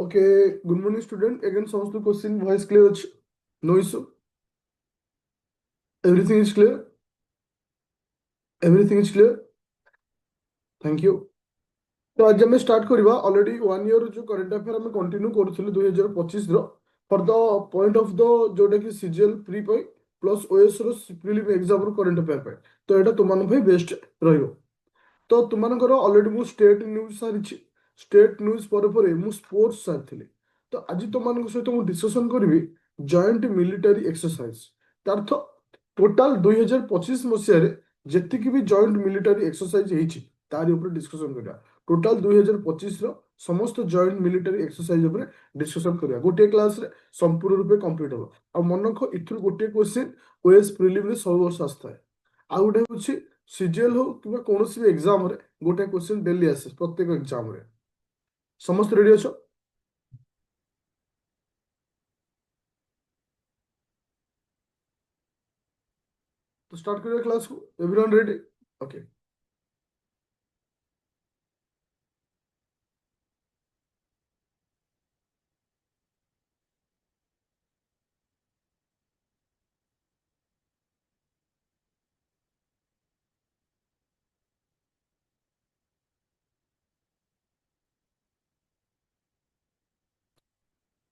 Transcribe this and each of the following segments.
Okay, good morning, student. Again, sounds the question. Voice clear? No issue. Everything is clear. Everything is clear. Thank you. तो आज हमें start करवा already 1 year जो current affair हमें continue करूथिलु 2025 रो for the point of the जोटा कि CGL pre point plus OS रो प्रीलिम एग्जाम रो करंट अफेयर पे तो एटा तुमन भाई बेस्ट रहियो तो तुमनकर ऑलरेडी मु स्टेट न्यूज सारिछि स्टेट न्यूज पर मु स्पोर्ट्स सारिथिले तो आज तुमन सहित मु डिस्कशन करबी जॉइंट मिलिटरी एक्सरसाइज तार्थ टोटल 2025 मसिया रे जेतिकी भी जॉइंट मिलिटरी एक्सरसाइज हेछि तारि ऊपर डिस्कशन करिया टोटल 2025 रो समस्त जॉइंट मिलिटरी एक्सरसाइज ऊपर डिस्कशन करिया गोटे क्लास रे संपूर्ण रूपे कंप्लीट हो आ मनख इथुर गोटे क्वेश्चन ओएस प्रीलिम रे सब वर्ष आस्था है आ गोटे होछि सीजीएल हो कि कौन भी एग्जाम रे गोटे क्वेश्चन डेली आसे प्रत्येक एग्जाम रे समस्त रेडी अछ तो स्टार्ट करिया क्लास को एवरीवन रेडी ओके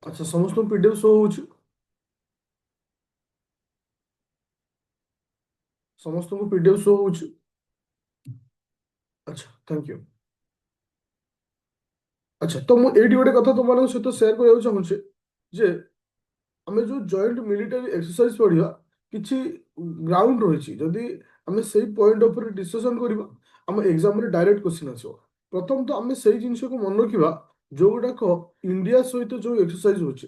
अच्छा समस्त पीडीएफ शो होउछ समस्त को पीडीएफ शो होउछ अच्छा थैंक यू अच्छा तो मु एडी गोटे कथा तुम सहित शेयर करबा चाहूछे जे आमे जो जॉइंट मिलिटरी एक्सरसाइज पढ़िया किछि ग्राउंड रही जदि आमे सेही पॉइंट ऊपर डिस्कशन करबा आम एग्जाम रे डायरेक्ट क्वेश्चन आसो प्रथम तो आमे सेही जिंस को मन रखिबा जो गुडाक इंडिया सहित जो एक्सरसाइज होचे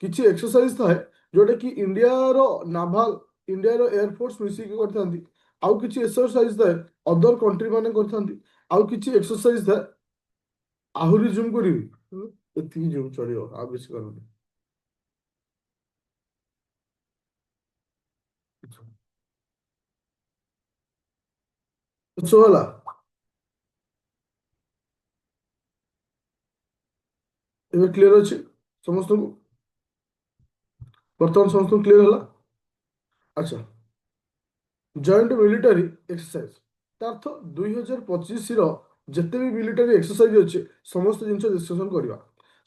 किछि एक्सरसाइज थाए जोटा कि इंडिया रो नाभाल इंडिया रो एयरफोर्स मिसी के करथांती आउ किछि एक्सरसाइज थाए अदर कंट्री माने करथांती आउ किछि एक्सरसाइज थाए आहुरी जूम करिवि एति जूम चलियो आ बेसी करनी सो होला ଏବେ କ୍ଲିୟର ଅଛି ସମସ୍ତଙ୍କୁ ବର୍ତ୍ତମାନ ସମସ୍ତଙ୍କୁ କ୍ଲିୟର ହେଲା ଆଚ୍ଛା ଜଏଣ୍ଟ ମିଲିଟାରୀ ଏକ୍ସରସାଇଜ ତା ଅର୍ଥ 2025 ଯେତେ ବି ମିଲିଟାରୀ ଏକ୍ସରସାଇଜ ଅଛି ସମସ୍ତ ଜିନିଷ ଡିସ୍କସନ କରିବା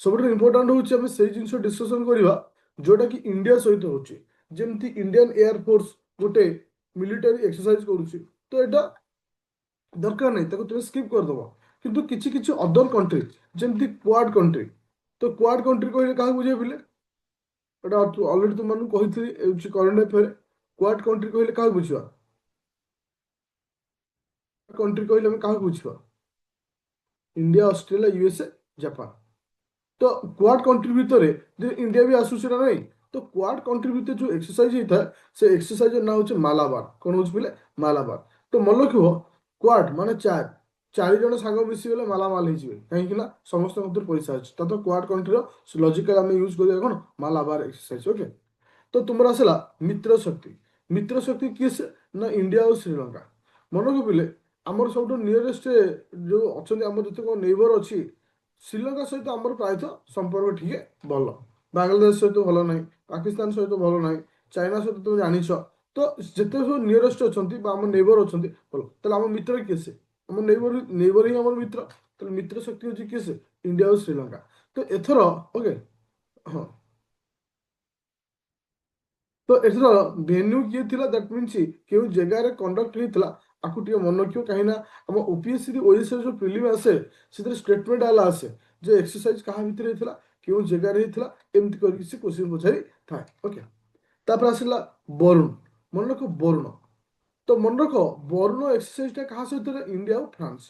ସବୁଠାରୁ ଇମ୍ପୋର୍ଟାଣ୍ଟ ହେଉଛି ଆମେ ସେଇ ଜିନିଷ ଡିସ୍କସନ କରିବା ଯୋଉଟା କି ଇଣ୍ଡିଆ ସହିତ ହେଉଛି ଯେମିତି ଇଣ୍ଡିଆନ ଏୟାର ଫୋର୍ସ ଗୋଟେ ମିଲିଟାରୀ ଏକ୍ସରସାଇଜ କରୁଛି ତ ଏଇଟା ଦରକାର ନାହିଁ ତାକୁ ତୁମେ ସ୍କିପ୍ କରିଦେବ କିନ୍ତୁ କିଛି କିଛି ଅଦର କଣ୍ଟ୍ରି ଯେମିତି କ୍ୱାଡ କଣ୍ଟ୍ରି ତ କ୍ୱାଡ କଣ୍ଟ୍ରି କହିଲେ କାହାକୁ ବୁଝେଇଥିଲେ ଏଟା ଅଲରେଡି ତୁମମାନଙ୍କୁ କହିଥିଲି ହେଉଛି କରେଣ୍ଟ ଆଫେୟାର କ୍ୱାଡ କଣ୍ଟ୍ରି କହିଲେ କାହାକୁ ବୁଝିବା କଣ୍ଟ୍ରି କହିଲେ ଆମେ କାହାକୁ ବୁଝିବା इंडिया ऑस्ट्रेलिया यूएसए जापान तो क्वाड कंट्री भितर जे इंडिया भी आसुची ना नहीं तो क्वाड कंट्री भितर जो एक्सरसाइज होता है से एक्सरसाइज ना होचे मालाबार कौन होचे बोले मालाबार तो मन रखिबो क्वाड माने चार चारि जण साଙ୍ଗ मिसी गले मालामाल ହେଇଯିବେ କାହିଁକି ନା ସମସ୍ତଙ୍କ ଭିତରେ ପଇସା ଅଛି ତ କ୍ୱାଡ କଣ୍ଟ୍ରିର ଲଜିକାଲ ଆମେ ୟୁଜ କରିବା କଣ ମାଲାବାର ଏକ୍ସରସାଇଜ ଓକେ ତ ତୁମର ଆସିଲା ମିତ୍ର ଶକ୍ତି କିଏ ସେ ନା ଇଣ୍ଡିଆ ଆଉ ଶ୍ରୀଲଙ୍କା ମନେ ରଖିଲେ ଆମର ସବୁଠୁ ନିୟରେଷ୍ଟ ଯୋଉ ଅଛନ୍ତି ଆମର ଯେତେକ ନେଇବର ଅଛି ଶ୍ରୀଲଙ୍କା ସହିତ ଆମର ପ୍ରାୟତଃ ସମ୍ପର୍କ ଟିକେ ଭଲ ବାଂଲାଦେଶ ସହିତ ଭଲ ନାହିଁ ପାକିସ୍ତାନ ସହିତ ଭଲ ନାହିଁ ଚାଇନା ସହିତ ତୁମେ ଜାଣିଛ ତ ଯେତେ ସବୁ ନିୟରେଷ୍ଟ ଅଛନ୍ତି ବା ଆମ ନେଇବର ଅଛନ୍ତି ଭଲ ତାହେଲେ ଆମ ମିତ୍ର କିଏ ସେ ଆମ ନେଇବର ହିଁ ଆମର ମିତ୍ର ତାହେଲେ ମିତ୍ର ଶକ୍ତି ହେଉଛି କିଏ ସେ ଇଣ୍ଡିଆ ଆଉ ଶ୍ରୀଲଙ୍କା ତ ଏଥର ଓକେ ହଁ ତ ଏଥର ଭେନ୍ୟୁ କିଏ ଥିଲା ଦ୍ୟାଟ୍ ମିନ୍ସ କେଉଁ ଜାଗାରେ କଣ୍ଡକ୍ଟ ହେଇଥିଲା ଆକୁ ଟିକେ ମନେ ରଖିବ କାହିଁକି ନା ଆମ ଓପିଏସସି ଓଡ଼ିଶାରେ ଯୋଉ ଫିଲ୍ମ ଆସେ ସେଥିରେ ଷ୍ଟେଟମେଣ୍ଟ ହେଲା ଆସେ ଯେ ଏକ୍ସରସାଇଜ କାହା ଭିତରେ ହେଇଥିଲା କେଉଁ ଜାଗାରେ ହେଇଥିଲା ଏମିତି କରିକି ସେ କ୍ୱେଶ୍ଚିନ୍ ପଚାରି ଥାଏ ଓକେ ତାପରେ ଆସିଲା ବରୁଣ ମନେ ରଖ ବରୁଣ ତ ମନେ ରଖ ବରୁଣ ଏକ୍ସରସାଇଜଟା କାହା ସହିତ ଇଣ୍ଡିଆ ଆଉ ଫ୍ରାନ୍ସ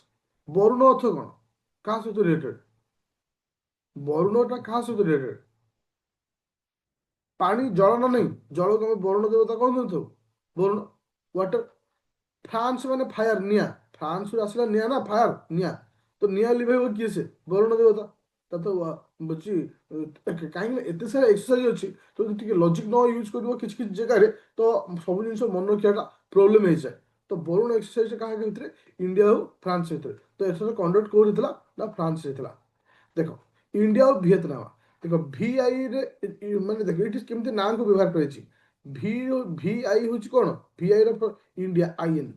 ବରୁଣ ଅର୍ଥ କଣ କାହା ସହିତ ରିଲେଟେଡ୍ ବରୁଣଟା କାହା ସହିତ ରିଲେଟେଡ୍ ପାଣି ଜଳ ନା ନାହିଁ ଜଳକୁ ଆମେ ବରୁଣ ଦେବତା କଣ ଦେଇଥାଉ ବରୁଣ ୱାଟର ଫ୍ରାନ୍ସ ମାନେ ଫାୟାର ନିଆଁ ଫ୍ରାନ୍ସରୁ ଆସିଲା ନିଆଁ ନା ଫାୟାର ନିଆଁ ତ ନିଆଁ ଲିଭେଇବ କିଏ ସେ ବରୁଣ ଦେବତା ତା ତ ବୁଝି କାହିଁକି ନା ଏତେ ସାରା ଏକ୍ସରସାଇଜ ଅଛି ତ ଯଦି ଟିକେ ଲଜିକ ନ ୟୁଜ କରିବ କିଛି କିଛି ଜାଗାରେ ତ ସବୁ ଜିନିଷ ମନେ ରଖିବାଟା ପ୍ରୋବ୍ଲେମ ହେଇଯାଏ ତ ବରୁଣ ଏକ୍ସରସାଇଜ କାହା ଭିତରେ ଇଣ୍ଡିଆ ଆଉ ଫ୍ରାନ୍ସ ଭିତରେ ତ ଏଥର କଣ୍ଡକ୍ଟ କୋଉଠି ଥିଲା ନା ଫ୍ରାନ୍ସ ହେଇଥିଲା ଦେଖ इंडिया और ভিয়েতনাম देखो ভিআই রে মানে দেখো এটি কেমতি নাম को ব্যবহার করেছি ভি ভিআই হচ্ছে কোন ভিআই ର ইন্ডিয়া আইএন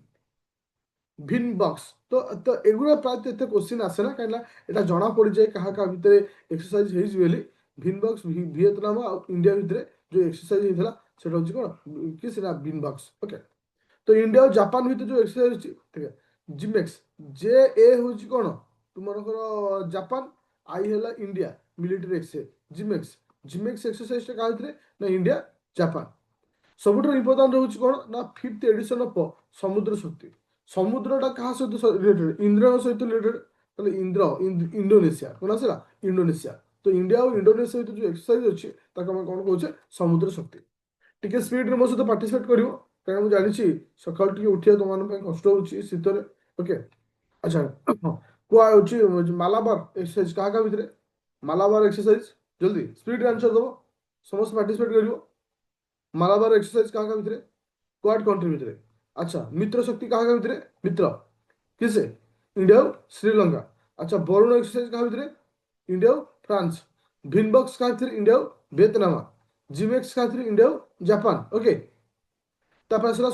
ভিন বক্স তো তো এগুলো প্রায় তো এতে কোশ্চিন আসে না কাହିଁକି ନା এটা ଜଣା ପଡ଼ିଯାଏ କାହା କାହା ଭିତରେ ଏକ୍ସରସାଇଜ ହେଇଛି ବୋଲି ଭିନ୍ ବକ୍ସ ଭିଏତନାମ ଆଉ ଇଣ୍ଡିଆ ଭିତରେ ଯୋଉ ଏକ୍ସରସାଇଜ ହେଇଥିଲା ସେଟା ହଉଛି କଣ କି ସେଟା ଭିନ୍ ବକ୍ସ ଓକେ তো ইন্ডিয়া ଆଉ ଜାପାନ ଭିତରେ ଯୋଉ ଏକ୍ସରସାଇଜ ଅଛି ଠିକ ଅଛି ଜିମେକ୍ସ ଜେ ଏ ହଉଛି କଣ ତୁମରଙ୍କର ଜାପାନ ଆଇ ହେଲା ଇଣ୍ଡିଆ ମିଲିଟାରୀ ଏକ୍ସରସାଇଜ ଜିମେକ୍ସ ଜିମେକ୍ସ ଏକ୍ସରସାଇଜ ଟା କାହା ଭିତରେ ନା ଇଣ୍ଡିଆ ଜାପାନ ସବୁଠାରୁ ଇମ୍ପୋର୍ଟାଣ୍ଟ ରହୁଛି କଣ ନା ଫିଫ୍ଥ ଏଡିସନ ଅଫ ସମୁଦ୍ର ଶକ୍ତି ସମୁଦ୍ରଟା କାହା ସହିତ ରିଲେଟେଡ୍ ଇନ୍ଦ୍ରଙ୍କ ସହିତ ରିଲେଟେଡ୍ ତାହେଲେ ଇଣ୍ଡୋନେସିଆ କଣ ଆସିଲା ଇଣ୍ଡୋନେସିଆ ତ ଇଣ୍ଡିଆ ଆଉ ଇଣ୍ଡୋନେସିଆ ସହିତ ଯୋଉ ଏକ୍ସରସାଇଜ ଅଛି ତାକୁ ଆମେ କଣ କହୁଛେ ସମୁଦ୍ର ଶକ୍ତି ଟିକେ ସ୍ପିଡରେ ମୋ ସହିତ ପାର୍ଟିସିପେଟ କରିବ କାରଣ ମୁଁ ଜାଣିଛି ସକାଳୁ ଟିକେ ଉଠିବା ତମମାନଙ୍କ ପାଇଁ କଷ୍ଟ ହଉଛି ଶୀତରେ ଓକେ ଆଚ୍ଛା ହଁ କୁହା ହେଉଛି ମାଲାବାର ଏକ୍ସରସାଇଜ କାହା କାହା ଭିତରେ ମାଲାବାର ଏକ୍ସରସାଇଜ ଜଲ୍ଦି ସ୍ପିଡରେ ଆନ୍ସର ଦବ ସମସ୍ତେ ପାର୍ଟିସିପେଟ କରିବ ମାଲାବାର ଏକ୍ସରସାଇଜ କାହା କାହା ଭିତରେ क्वाड कंट्री ভিতরে আচ্ছা মিত্র শক্তি কাহা কাহা ভিতরে মিত্র কিসে ইন্ডিয়া শ্রীলঙ্কা আচ্ছা বরুণ এক্সরসাইজ কাহা ভিতরে ইন্ডিয়া ফ্রান্স ভিনবক্স কাহা ভিতরে ইন্ডিয়া ভিয়েতনাম জিমেক্স কাহা ভিতরে ইন্ডিয়া জাপান ওকে তারপরে আসলে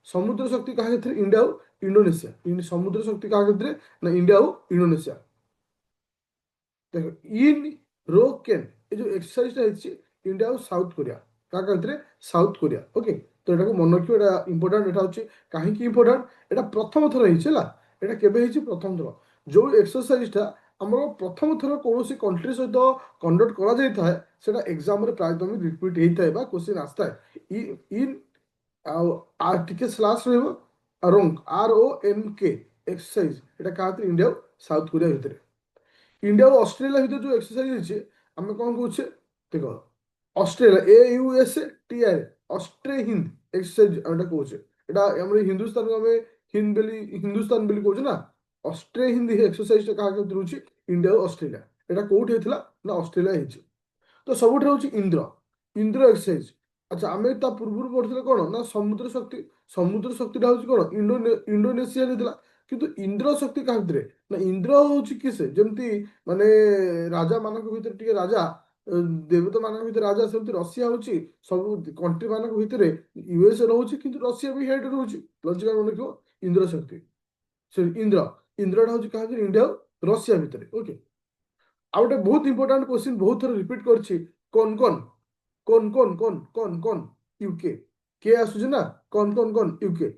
সমুদ্র শক্তি কাহা ভিতরে ইন্ডিয়া ইন্ডোনেশিয়া সমুদ্র শক্তি কাহা ভিতরে না ইন্ডিয়া ইন্ডোনেশিয়া দেখো ইন রো কেন এই যে এক্সরসাইজটা হচ্ছে ইন্ডিয়া ଆଉ ସାଉଥ କୋରିଆ କାହା କାହା ଭିତରେ ସାଉଥ କୋରିଆ ଓକେ ତ ଏଟାକୁ ମନେ ରଖିବ ଏଟା ଇମ୍ପୋର୍ଟାଣ୍ଟ ଏଟା ହଉଛି କାହିଁକି ଇମ୍ପୋର୍ଟାଣ୍ଟ ଏଟା ପ୍ରଥମ ଥର ହେଇଛି ହେଲା ଏଟା କେବେ ହେଇଛି ପ୍ରଥମ ଥର ଯୋଉ ଏକ୍ସରସାଇଜଟା ଆମର ପ୍ରଥମ ଥର କୌଣସି କଣ୍ଟ୍ରି ସହିତ କଣ୍ଡକ୍ଟ କରାଯାଇଥାଏ ସେଟା ଏକ୍ସାମରେ ପ୍ରାୟତଃ ରିପିଟ୍ ହେଇଥାଏ ବା କ୍ୱେଶ୍ଚିନ୍ ଆସିଥାଏ ଇନ୍ ଆଉ ଟିକେ ସ୍ଲାସ୍ ରହିବ ରୋଙ୍ଗ RONK ଏକ୍ସରସାଇଜ ଏଟା କାହା ଭିତରେ ଇଣ୍ଡିଆ ସାଉଥ କୋରିଆ ଭିତରେ इंडिया और ऑस्ट्रेलिया ভিতরে जो एक्सरसाइज হচ্ছে আমরা কোন কইছে দেখো অস্ট্রেলিয়া AUSTR অস্ট্রে হিন্দ এক্সরসাইজ আমরা কইছে এটা আমরা হিন্দুস্তান আমি হিন্দুস্তান বলি কইছে না অস্ট্রে হিন্দি এক্সরসাইজটা কাকে দরুছি ইন্ডিয়া আর অস্ট্রেলিয়া এটা কোউଠି ହେଇଥିଲା ନା ଅଷ୍ଟ୍ରେଲିଆ ହେଇଛି ତ ସବୁଠାରୁ ହଉଛି ଇନ୍ଦ୍ର ଇନ୍ଦ୍ର ଏକ୍ସରସାଇଜ ଆଚ୍ଛା ଆମେ ତା ପୂର୍ବରୁ ପଢିଥିଲେ କଣ ନା ସମୁଦ୍ର ଶକ୍ତିଟା ହଉଛି କଣ ଇଣ୍ଡୋନେସିଆ ହେଇଥିଲା କିନ୍ତୁ ଇନ୍ଦ୍ର ଶକ୍ତି କାହା ଭିତରେ ନା ଇନ୍ଦ୍ର ହଉଛି କିସେ ଯେମିତି ମାନେ ରାଜା ମାନଙ୍କ ଭିତରେ ଟିକେ ରାଜା ଦେବତା ମାନଙ୍କ ଭିତରେ ରାଜା ସେମିତି ରଷିଆ ହଉଛି ସବୁ କଣ୍ଟ୍ରି ମାନଙ୍କ ଭିତରେ ୟୁଏସଏ ରହୁଛି କିନ୍ତୁ ରଷିଆ ବି ହେଡ୍ ରହୁଛି ଲଜିକାଲ ମନେ ରଖିବ ଇନ୍ଦ୍ର ଶକ୍ତି ସେ ଇନ୍ଦ୍ରଟା ହଉଛି କାହା ଭିତରେ ଇଣ୍ଡିଆ ଆଉ ରଷିଆ ଭିତରେ ଓକେ ଆଉ ଗୋଟେ ବହୁତ ଇମ୍ପୋର୍ଟାଣ୍ଟ କ୍ୱେଶ୍ଚିନ୍ ବହୁତ ଥର ରିପିଟ୍ କରିଛି କନ୍ କନ୍ କନ୍ କନ୍ କନ୍ କନ୍ କନ୍ ୟୁକେ କେ ଆସୁଛି ନା କନ୍ କନ୍ କନ୍ ୟୁକେ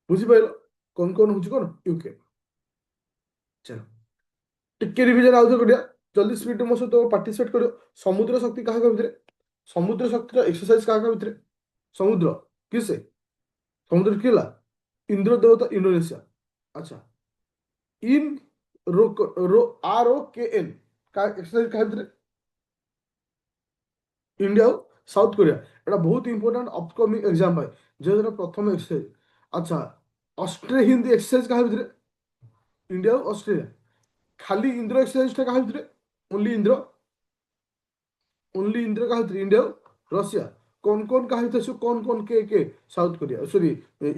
ବୁଝିପାରିଲ କନ୍ କନ୍ ହଉଛି କଣ ୟୁକେ ଚାଲ ଟିକେ ରିଭିଜନ ଆଉ ଥରେ କରିବା ଜଲ୍ଦି ସ୍ପିଡ୍ ମୋ ସହିତ ପାର୍ଟିସିପେଟ୍ କରିବ ସମୁଦ୍ର ଶକ୍ତି କାହା କାହା ଭିତରେ ସମୁଦ୍ର ଶକ୍ତିର ଏକ୍ସରସାଇଜ କାହା କାହା ଭିତରେ ସମୁଦ୍ର କିସେ ସମୁଦ୍ର କିଏ ହେଲା ଇନ୍ଦ୍ର ଦେବତା ଇଣ୍ଡୋନେସିଆ ଆଚ୍ଛା ଇନ୍ रो रो ROKN का एक्सरसाइज काहे ଭିତରେ इंडिया ଆଉ ସାଉଥ କୋରିଆ ଏଟା ବହୁତ ଇମ୍ପୋର୍ଟାଣ୍ଟ ଅପକମିଂ ଏକ୍ସାମ ପାଇଁ ଯେହେତୁ ପ୍ରଥମ ଏକ୍ସରସାଇଜ ଆଚ୍ଛା ଅଷ୍ଟ୍ରେ ହିନ୍ଦୀ ଏକ୍ସରସାଇଜ କାହା ଭିତରେ इंडिया ଆଉ ଅଷ୍ଟ୍ରେଲିଆ ଖାଲି ଇନ୍ଦ୍ର ଏକ୍ସରସାଇଜଟା କାହା ଭିତରେ ଓନ୍ଲି ଇନ୍ଦ୍ର କାହା ଭିତରେ ଇଣ୍ଡିଆ ଆଉ ରଷିଆ କौन କାହା ଭିତରେ ସବୁ କौन କେ ସାଉଥ କୋରିଆ ସରି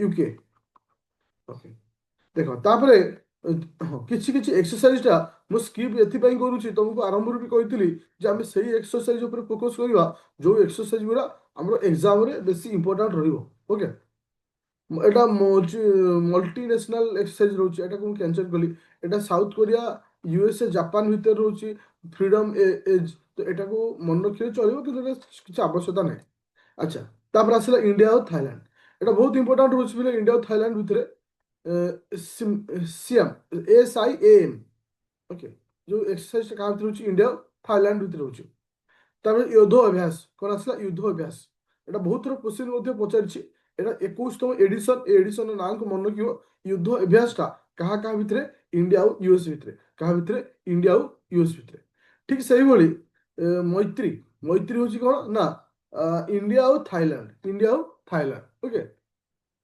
ୟୁକେ ଓକେ ଦେଖ ତାପରେ ହଁ କିଛି କିଛି ଏକ୍ସରସାଇଜଟା ମୁଁ ସ୍କିପ୍ ଏଥିପାଇଁ କରୁଛି ତମକୁ ଆରମ୍ଭରୁ ବି କହିଥିଲି ଯେ ଆମେ ସେଇ ଏକ୍ସରସାଇଜ ଉପରେ ଫୋକସ୍ କରିବା ଯୋଉ ଏକ୍ସରସାଇଜ ଗୁଡ଼ା ଆମର ଏକ୍ସାମରେ ବେଶୀ ଇମ୍ପୋର୍ଟାଣ୍ଟ ରହିବ ଓକେ এটা হচ্ছে মল্টি ন্যাশনাল এক্সরসাইজ রয়েছে এটাকে ମୁଁ କ୍ୟାନସଲ୍ କଲି এটা ସାଉଥ କୋରିଆ ୟୁଏସଏ ଜାପାନ ଭିତରେ ରହୁଛି ଫ୍ରିଡମ ଏଜ୍ ତ ଏଟାକୁ ମନେ ରଖିଲେ ଚଳିବ କିନ୍ତୁ ଏଟା କିଛି ଆବଶ୍ୟକତା ନାହିଁ ଆଚ୍ଛା ତାପରେ ଆସିଲା ଇଣ୍ଡିଆ ଆଉ ଥାଇଲାଣ୍ଡ ଏଟା ବହୁତ ଇମ୍ପୋର୍ଟାଣ୍ଟ ରହୁଛି ବୋଲେ ଇଣ୍ଡିଆ ଆଉ ଥାଇଲାଣ୍ଡ ଭିତରେ ସିଏମ୍ SIAM ଓକେ ଯୋଉ ଏକ୍ସରସାଇଜଟା କାହା ଭିତରେ ରହୁଛି ଇଣ୍ଡିଆ ଆଉ ଥାଇଲାଣ୍ଡ ଭିତରେ ରହୁଛି ତାପରେ ୟୁଦ୍ଧ ଅଭ୍ୟାସ କ'ଣ ଆସିଲା ୟୁଦ୍ଧ ଅଭ୍ୟାସ ଏଟା ବହୁତ ଥର କ୍ୱେଶ୍ଚିନ୍ ମଧ୍ୟ ପଚାରିଛି ଏଟା 21ତମ ଏଡିସନ ଏ ଏଡିସନର ନାଁକୁ ମନେ ରଖିବ ୟୁଦ୍ଧ ଅଭ୍ୟାସଟା କାହା କାହା ଭିତରେ ଇଣ୍ଡିଆ ଆଉ ୟୁଏସ୍ ଭିତରେ କାହା ଭିତରେ ଇଣ୍ଡିଆ ଆଉ ୟୁଏସ୍ ଭିତରେ ଠିକ ସେଇଭଳି ମୈତ୍ରୀ ମୈତ୍ରୀ ହଉଛି କ'ଣ ନା ଇଣ୍ଡିଆ ଆଉ ଥାଇଲାଣ୍ଡ ଓକେ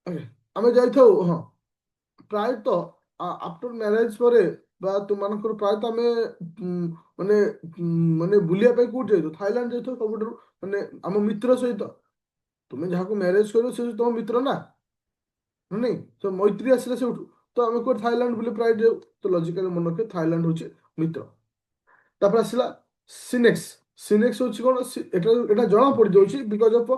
ଓକେ ଆମେ ଯାଇଥାଉ ହଁ ପ୍ରାୟତଃ ଆଫ୍ଟର ମ୍ୟାରେଜ ପରେ ବା ତୁମମାନଙ୍କର ପ୍ରାୟତଃ ଆମେ ମାନେ ମାନେ ବୁଲିବା ପାଇଁ କୋଉଠି ଯାଇଥାଉ ଥାଇଲାଣ୍ଡ ଯାଇଥାଉ ସବୁଠାରୁ ମାନେ ଆମ ମିତ୍ର ସହିତ ତୁମେ ଯାହାକୁ ମ୍ୟାରେଜ କରିବ ସେ ତମ ମିତ୍ର ନା ନାଇଁ ତ ମୈତ୍ରୀ ଆସିଲା ସେଉଠୁ ତ ଆମେ କୁଆଡେ ଥାଇଲାଣ୍ଡ ବୁଲି ପ୍ରାୟ ଯାଉ ତ ଲଜିକାଲି ମନେ ରଖିବେ ଥାଇଲାଣ୍ଡ ହଉଛି ମିତ୍ର ତାପରେ ଆସିଲା ସିନେକ୍ସ। ସିନେକ୍ସ ହଉଛି କଣ ଏଟା ଜଣା ପଡିଯାଉଛି ବିକଜ ଅଫ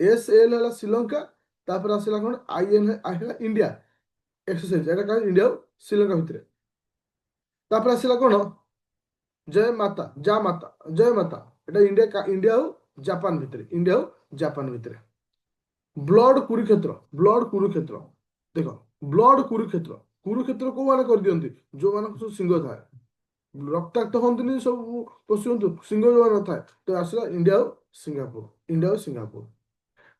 ଏସ୍ ଏଲ୍ ହେଲା ଶ୍ରୀଲଙ୍କା, ତାପରେ ଆସିଲା କଣ ଆଇ ଏନ୍ ହେଲା ଇଣ୍ଡିଆ ଏକ୍ସରସାଇଜ, ଏଟା କାହା ଇଣ୍ଡିଆ ଆଉ ଶ୍ରୀଲଙ୍କା ଭିତରେ। ତାପରେ ଆସିଲା କଣ ଜୟ ମାତା ଯା ମାତା ଜୟ ମାତା, এটা ଇଣ୍ଡିଆ ଆଉ ଜାପାନ ଭିତରେ, ଇଣ୍ଡିଆ ଆଉ ଜାପାନ ଭିତରେ। ବ୍ଲଡ କୁରୁକ୍ଷେତ୍ର, ବ୍ଲଡ କୁରୁକ୍ଷେତ୍ର ଦେଖ, ବ୍ଲଡ କୁରୁକ୍ଷେତ୍ର, କୁରୁକ୍ଷେତ୍ର କୋଉମାନେ କରିଦିଅନ୍ତି ଯୋଉମାନଙ୍କ ସବୁ ସିଂହ ଥାଏ, ରକ୍ତାକ୍ତ ହୁଅନ୍ତିନି ସବୁ ପଶୁ ଜନ୍ତୁ, ସିଂହ ଯୋଉମାନଙ୍କ ଥାଏ। ତ ଆସିଲା ଇଣ୍ଡିଆ ଆଉ ସିଙ୍ଗାପୁର, ଇଣ୍ଡିଆ ଆଉ ସିଙ୍ଗାପୁର।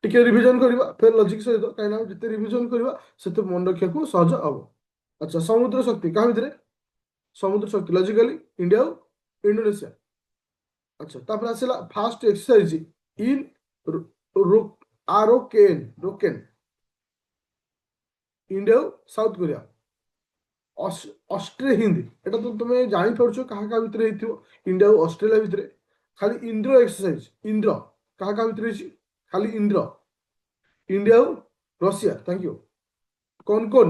ଟିକେ ରିଭିଜନ କରିବା ଫେର ଲଜିକ ସହିତ, କାହିଁକିନା ଯେତେ ରିଭିଜନ କରିବା ସେତେ ମନେ ରଖିବାକୁ ସହଜ ହବ। ଆଚ୍ଛା ସମୁଦ୍ର ଶକ୍ତି କାହା ଭିତରେ, ସମୁଦ୍ର ଶକ୍ତି ଲଜିକାଲି ଇଣ୍ଡିଆ ଆଉ ଇଣ୍ଡୋନେସିଆ। ଆଚ୍ଛା ତାପରେ ଆସିଲା ଫାଷ୍ଟ ଏକ୍ସରସାଇଜ ଇନ୍ ଆରୋକେନ ରୋକେନ, ଇଣ୍ଡିଆ ଆଉ ସାଉଥ କୋରିଆ। ଅଷ୍ଟ୍ରେ ହିନ୍ଦ, এটা ତ ତମେ ଜାଣିପାରୁଛ କାହା କାହା ଭିତରେ ହେଇଥିବ, ଇଣ୍ଡିଆ ଆଉ ଅଷ୍ଟ୍ରେଲିଆ ଭିତରେ। ଖାଲି ଇନ୍ଦ୍ର ଏକ୍ସରସାଇଜ, ଇନ୍ଦ୍ର କାହା କାହା ଭିତରେ ହେଇଛି, ଖାଲି ଇନ୍ଦ୍ର, ଇଣ୍ଡିଆ ଆଉ ରଷିଆ। Thank you. କନକନ,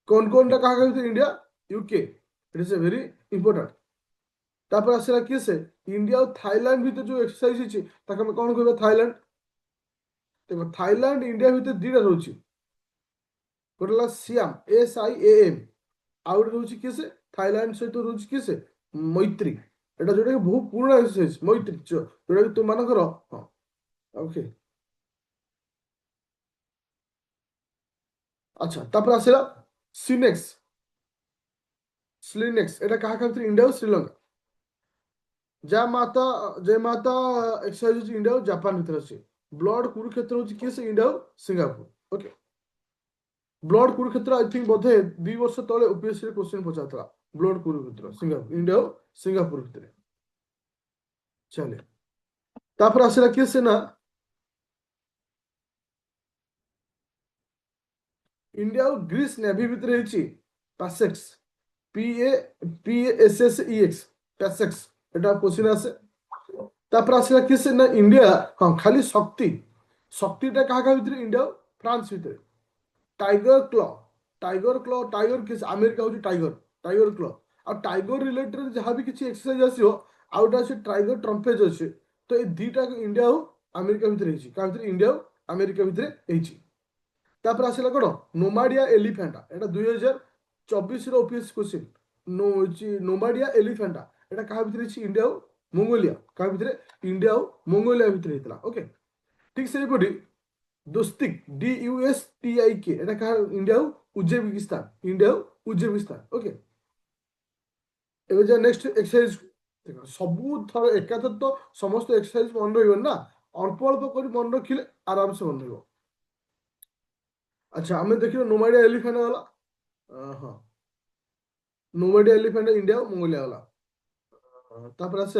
କନକନଟା କାହା କାହା ଭିତରେ, ଇଣ୍ଡିଆ ୟୁକେ, ଇଟ୍ ଇସ୍ ଏ ଭେରି ଇମ୍ପୋର୍ଟାଣ୍ଟ। ତାପରେ ଆସିଲା କିଏ ସେ, ଇଣ୍ଡିଆ ଆଉ ଥାଇଲାଣ୍ଡ ଭିତରେ ଯୋଉ ଏକ୍ସରସାଇଜ ହେଇଛି ତାକୁ ଆମେ କଣ କହିବା, ଥାଇଲାଣ୍ଡ। ଦେଖ ଥାଇଲାଣ୍ଡ ଇଣ୍ଡିଆ ଭିତରେ ଦିଟା ରହୁଛି, ଗୋଟେ ହେଲା ସିଆମ SIAM, ଆଉ ଗୋଟେ ରହୁଛି କିଏ ସେ, ଥାଇଲାଣ୍ଡ ସହିତ ରହୁଛି କିଏ ସେ, ମୈତ୍ରୀ। ଏଟା ଯୋଉଟା କି ବହୁତ ପୁରୁଣା ଏକ୍ସରସାଇଜ ମୈତ୍ରୀ, ଯୋଉଟା କି ତୁମମାନଙ୍କର ହଁ ଓକେ। ଆଚ୍ଛା ତାପରେ ଆସିଲା ସିନେକ୍ସ ସ୍ଲିନେକ୍ସ, এটা କାହା କାହା ଭିତରେ, ଇଣ୍ଡିଆ ଆଉ ଶ୍ରୀଲଙ୍କା। ଯା ମାତା ଜୟ ମାତା ଏକ୍ସରସାଇଜ ହଉଛି ଇଣ୍ଡିଆ ଆଉ ଜାପାନ ଭିତରେ ଅଛି। ବ୍ଲଡ କୁରୁକ୍ଷେତ୍ର ହଉଛି କିଏ ସେ, ଇଣ୍ଡିଆ ଆଉ Singapore. Okay, bold Kurukshetra I think ବୋଧେ 2 ବର୍ଷ ତଳେ OPSC ରେ କ୍ୱେଶ୍ଚନ ପଚାରିଥିଲା, ବ୍ଲଡ କୁରୁକ୍ଷେତ୍ର ସିଙ୍ଗାପୁର, ଇଣ୍ଡିଆ ଆଉ ସିଙ୍ଗାପୁର ଭିତରେ। ଚାଲେ ତାପରେ ଆସିଲା କିଏ ସେ ନା, ଇଣ୍ଡିଆ ଆଉ ଗ୍ରୀସ ନେଭି ଭିତରେ ହେଇଛି ପାସେକ୍ସ, PASSEX, ପ୍ୟାସେକ୍ସ, এটা କୋଶ୍ଚିନ୍ ଆସେ। ତାପରେ ଆସିଲା କିଏ ସେ ନା ଇଣ୍ଡିଆ, ହଁ ଖାଲି ଶକ୍ତି, ଶକ୍ତିଟା କାହା କାହା ଭିତରେ, ଇଣ୍ଡିଆ ଆଉ ଫ୍ରାନ୍ସ ଭିତରେ। टाइगर क्ल, टाइगर क्ल, टाइगर किस अमेरिका हूँ टाइगर, टाइगर क्ल। ଆଉ ଟାଇଗର ରିଲେଟେଡ୍ ଯାହା ବି କିଛି ଏକ୍ସରସାଇଜ ଆସିବ, ଆଉ ଗୋଟେ ଅଛି ଟାଇଗର ଟ୍ରମ୍ପେଜ ଅଛି। ତ ଏଇ ଦିଟା ଇଣ୍ଡିଆ ଆଉ ଆମେରିକା ଭିତରେ ହେଇଛି, କାହା ଭିତରେ, ଇଣ୍ଡିଆ ଆଉ ଆମେରିକା ଭିତରେ ହେଇଛି। ତାପରେ ଆସିଲା କଣ ନୋମାଡିଆ ଏଲିଫାଣ୍ଟା, এটা 2024ର OPSC କ୍ୱେଶ୍ଚିନ୍। ନୋମାଡିଆ ଏଲିଫାଣ୍ଟା, এটা କାହା ଭିତରେ ହେଇଛି, ଇଣ୍ଡିଆ ଆଉ ମଙ୍ଗୋଲିଆ, କାହା ଭିତରେ, ଇଣ୍ଡିଆ ଆଉ ମଙ୍ଗୋଲିଆ ଭିତରେ ହେଇଥିଲା। ଓକେ, ଠିକ ସେହିପରି दोस्तिक DUSTIK, এটা কার, ইন্ডিয়া ও উজবেকিস্তান, ইন্ডিয়া ও উজবেকিস্তান। ওকে, এবার যা নেক্সট এক্সরসাইজ। দেখো সবু থর একাথর তো সমস্ত এক্সরসাইজ মনে রইব না, অল্প অল্প করে মনে রাখিলে আরামসে মনে রইব। আচ্ছা আমি দেখিব নোমাডিয়া এলিফ্যান্ট গলা, হ্যাঁ নোমাডিয়া এলিফ্যান্ট ইন্ডিয়া ও মঙ্গোলিয়া গলা। তারপরে আসে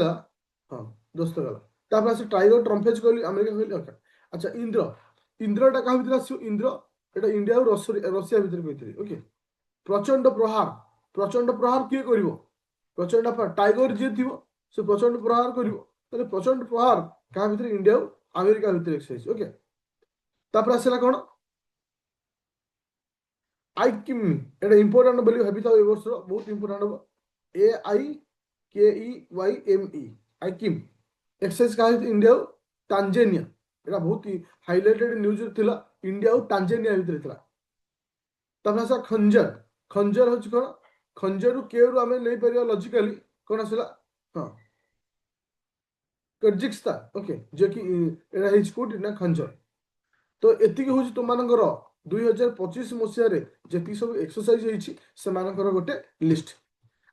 হ্যাঁ দোস্ত গলা। তারপরে আসে টাইগর ট্রম্পেজ কইলি আমেরিকা কইলি। ওকে, আচ্ছা ইন্দ্র, ইন্দ্রটা কাହା ଭିତରେ ଆସିବ, ଇନ୍ଦ୍ର এটা ইন্ডিয়া ଆଉ ରଷିଆ ଭିତରେ କହିଥିଲି। ଓକେ, ପ୍ରଚଣ୍ଡ ପ୍ରହାର, ପ୍ରଚଣ୍ଡ ପ୍ରହାର କିଏ କରିବ, ପ୍ରଚଣ୍ଡ ପ୍ରହାର ଟାଇଗର ଯିଏ ଥିବ ସେ ପ୍ରଚଣ୍ଡ ପ୍ରହାର କରିବ। ତାହେଲେ ପ୍ରଚଣ୍ଡ ପ୍ରହାର କାହା ଭିତରେ, ଇଣ୍ଡିଆ ଆଉ ଆମେରିକା ଭିତରେ ଏକ୍ସରସାଇଜ। ଓକେ, ତାପରେ ଆସିଲା କଣ ଆଇକିମି, এটা ଇମ୍ପୋର୍ଟାଣ୍ଟ ବୋଲି ଭାବିଥାଉ, ଏ ବର୍ଷର ବହୁତ ଇମ୍ପୋର୍ଟାଣ୍ଟ ହବ। AIKEYME, ଆଇକିମ୍ ଏକ୍ସରସାଇଜ କାହା ଭିତରେ, ଇଣ୍ଡିଆ ଆଉ ତାଞ୍ଜାନିଆ। এটা ବହୁତ ହାଇଲାଇଟେଡ୍ ନ୍ୟୁଜରେ ଥିଲା, ଇଣ୍ଡିଆ ଆଉ ତାଞ୍ଜାନିଆ ଭିତରେ ଥିଲା। ତାପରେ ଆସିଲା ଖଞ୍ଜର, ଖଞ୍ଜର ହଉଛି କଣ, ଖଞ୍ଜରରୁ କେଉଁରୁ ଆମେ ନେଇପାରିବା ଲଜିକାଲି, କଣ ଆସିଲା, ହଁ କଜକିସ୍ତାନ। ଓକେ, ଯେ କି ଏଟା ହେଇଛି କୋଉଠି ନା ଖଞ୍ଜର। ତ ଏତିକି ହଉଛି ତୁମମାନଙ୍କର 2025 ମସିହାରେ ଯେତିକି ସବୁ ଏକ୍ସରସାଇଜ ହେଇଛି ସେମାନଙ୍କର ଗୋଟେ ଲିଷ୍ଟ।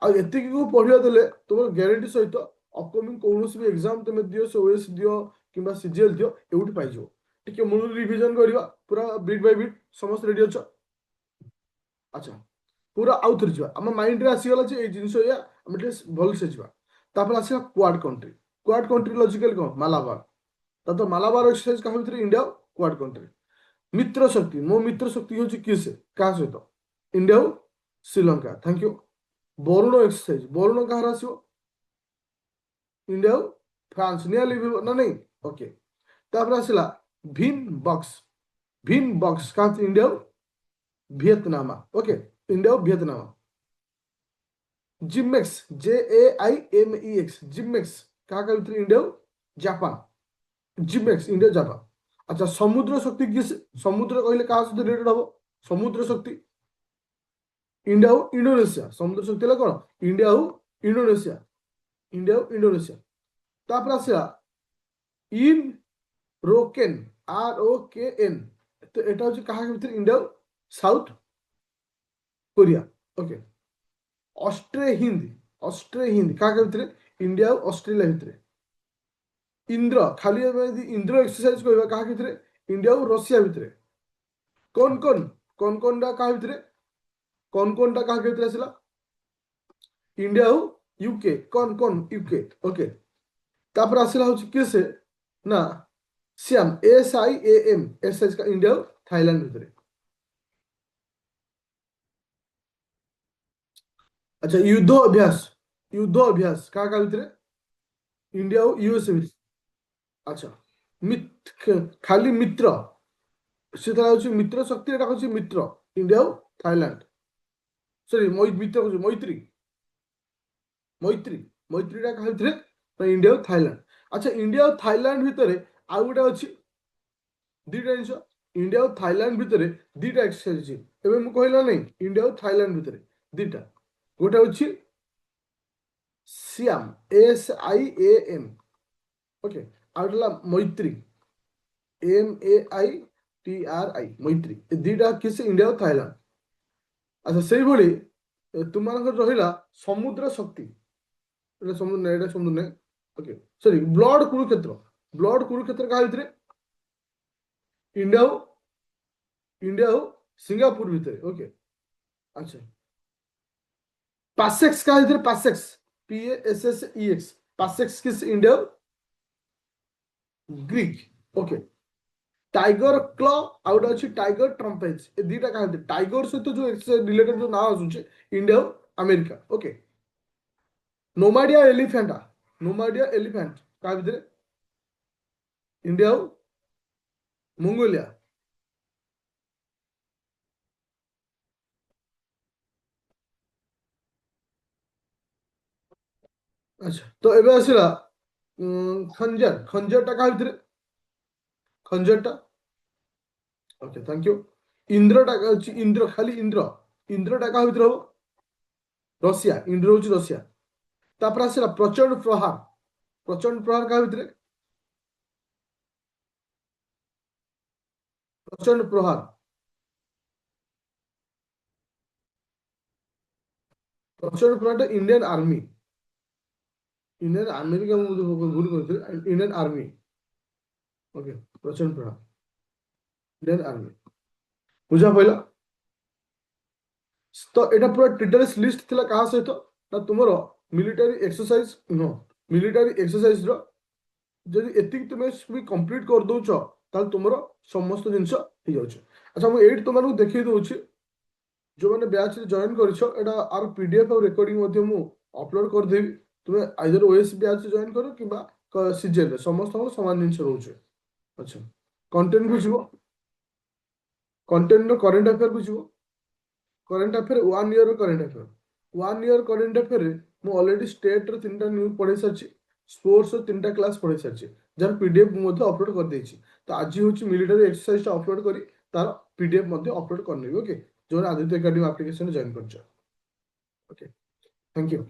ଆଉ ଏତିକିକୁ ପଢିବା ଦେଲେ ତୁମର ଗ୍ୟାରେଣ୍ଟି ସହିତ ଅପକମିଂ କୌଣସି ବି ଏକ୍ସାମ ତମେ ଦିଅ, ସେ OS ଦିଅ କିମ୍ବା CGL ଦିଅ, ଏଉଠି ପାଇଯିବ। ଟିକେ ମୂଳରୁ ରିଭିଜନ କରିବା, ପୁରା ବିଟ୍ ବାଇ ବିଟ୍। ସମସ୍ତେ ରେଡି ଅଛ? ଆଚ୍ଛା ପୁରା ଆଉଥରେ ଯିବା, ଆମ ମାଇଣ୍ଡରେ ଆସିଗଲା ଯେ ଏଇ ଜିନିଷ ଏଇଆ, ଆମେ ଟିକେ ଭଲସେ ଯିବା। ତାପରେ ଆସିବା Quad country, Quad country logically କଣ, ମାଲାବାର। ତ ମାଲାବାର ଏକ୍ସରସାଇଜ କାହା ଭିତରେ, ଇଣ୍ଡିଆ କ୍ୱାଡ କଣ୍ଟ୍ରି। ମିତ୍ର ଶକ୍ତି, ମୋ ମିତ୍ର ଶକ୍ତି ହେଉଛି କିଏ ସେ, କାହା ସହିତ, ଇଣ୍ଡିଆ ଆଉ Sri Lanka. Thank you. Varun exercise, Varun କାହାର ଆସିବ, ଇଣ୍ଡିଆ ଆଉ ଫ୍ରାନ୍ସ, ନିଆଁ ଲିଭିବ ନା ନାଇଁ। ଓକେ, ତାପରେ ଆସିଲା ଭିନ୍ ବକ୍ସ, ଭିନ୍ ବକ୍ସ କାହା, ଇଣ୍ଡିଆ ଆଉ ଭିଏତନାମା। ଓକେ, ଇଣ୍ଡିଆ ଆଉ ଭିଏତନାମା। जिमेक्स JAIMEX जिमेक्स क्या भितर इंडिया जापान इंडिया जापान। अच्छा समुद्र शक्ति किस समुद्र कहले क्या सहित रिलेटेड हम समुद्र शक्ति इंडिया इंडोनेशिया समुद्र शक्ति है कौन इंडिया इंडोनेशिया तापर आसला इन रोकेन ROKN तो এটা হচ্ছে কাহার ভিতরে ইন্ডিয়া সাউথ কোরিয়া ওকে অস্ট্রে হিন্দ কাহার ভিতরে ইন্ডিয়া অস্ট্রেলিয়া ভিতরে ইন্দ্র খালি ଆମେ ଯଦି ଇନ୍ଦ୍ର ଏକ୍ସରସାଇଜ କରିବା କାହା ଭିତରେ ଇଣ୍ଡିଆ ଆଉ ରଷିଆ ଭିତରେ କଣ କଣ କଣ କଣଟା କାହା ଭିତରେ କଣ କଣଟା କାହା ଭିତରେ ଆସିଲା इंडिया हो यूके कौन यूके ओके तापर आसला हूँ किए से ना सियाम SIAM एस का इंडिया हो थाईलैंड भितर। अच्छा युद्ध अभ्यास क्या भितर इंडिया हो USA भितर। अच्छा खाली मित्र সেটা হচ্ছে মিত্র শক্তি এটা হচ্ছে মিত্র ইন্ডিয়া ও থাইল্যান্ড সরি মিত্র হচ্ছে মৈত্রীটা কাହା ଭିତରେ ଇଣ୍ଡିଆ ଆଉ ଥାଇଲାଣ୍ଡ। ଆଚ୍ଛା ଇଣ୍ଡିଆ ଆଉ ଥାଇଲାଣ୍ଡ ଭିତରେ ଆଉ ଗୋଟେ ଅଛି ଦୁଇଟା ଜିନିଷ ଇଣ୍ଡିଆ ଆଉ ଥାଇଲାଣ୍ଡ ଭିତରେ ଦୁଇଟା ଏକ୍ସରସାଇଜ ଅଛି ଏବେ ମୁଁ କହିଲା ନାହିଁ ଇଣ୍ଡିଆ ଆଉ ଥାଇଲାଣ୍ଡ ଭିତରେ ଦୁଇଟା ଗୋଟେ ହେଉଛି ସିଆମ SIAM ଓକେ ଆଉ ଗୋଟେ ହେଲା ମୈତ୍ରୀ MAITRI ମୈତ୍ରୀ ଏ ଦୁଇଟା କିଛି ଇଣ୍ଡିଆ ଆଉ ଥାଇଲାଣ୍ଡ। ଆଚ୍ଛା ସେଇଭଳି ତୁମମାନଙ୍କର ରହିଲା ସମୁଦ୍ର ଶକ୍ତି এটা সমুদ্র না এটা সমুদ্র না ওকে সরি ব্লড কুরুক্ষেত্র কাହା ଭିତରେ इंडिया हो सिंगापुर ভিତରେ ओके। अच्छा पासेक्स काहा ଭିତରେ PASSEX पासेक्स किस India Greek okay tiger claw out अच्छी टाइगर ट्रम्पेज ए दुईटा काहा ଭିତରେ टाइगर सहित जो रिलेटेड जो ना आसुचे India America okay nomadic elephant क्या भितर इंडिया मंगोलिया। अच्छा तो एबे आसिला खंजरटा क्या भितर खंजरटा ओके थैंक यू इंद्रटा इंद्र खाली इंद्रटा क्या भितर हम रशिया इंद्र हूँ रशिया तापर आसिला प्रचंड प्रहार क्या भितर प्रचंड प्रहार इंडियन आर्मी का भूल कर इंडियन आर्मी ओके प्रचंड प्रहार इंडियन आर्मी बुझा पड़ा तो यहाँ पूरा डिटेल्स लिस्ट थिला कहा सहित ना तुमर मिलिटारी एक्सरसाइज नो मिलिटारी एक्सरसाइज रो जदि एतिक तुमे भी कंप्लीट कर दोछ ताल तुमर समस्त जिंस हो जाउछ। अच्छा मैं एट तुमन देखै दोछ जो मैंने बैच रे जॉइन करिछो एटा आर PDF और रिकॉर्डिंग मध्य मु अपलोड कर देबी तुमे आइदर OS बैच जॉइन करो किबा CGL समस्त समान जिंस रहउछ। अच्छा कंटेंट बुझिबो कंटेंट नो करंट अफेयर बुझिबो current affair 1 year current affair मु ऑलरेडी स्टेट रो 3टा न्यूज पढ़ै सारछि स्पोर्ट्स रो 3टा क्लास पढ़ै सारछि जार PDF मध्ये अपलोड कर देछि तो आज होछि मिलिटरी एक्सरसाइज अपलोड करी तार PDF मध्ये अपलोड कर नेबी ओके जो आदित्य एकेडमी एप्लीकेशन जॉइन करछ ओके थैंक यू।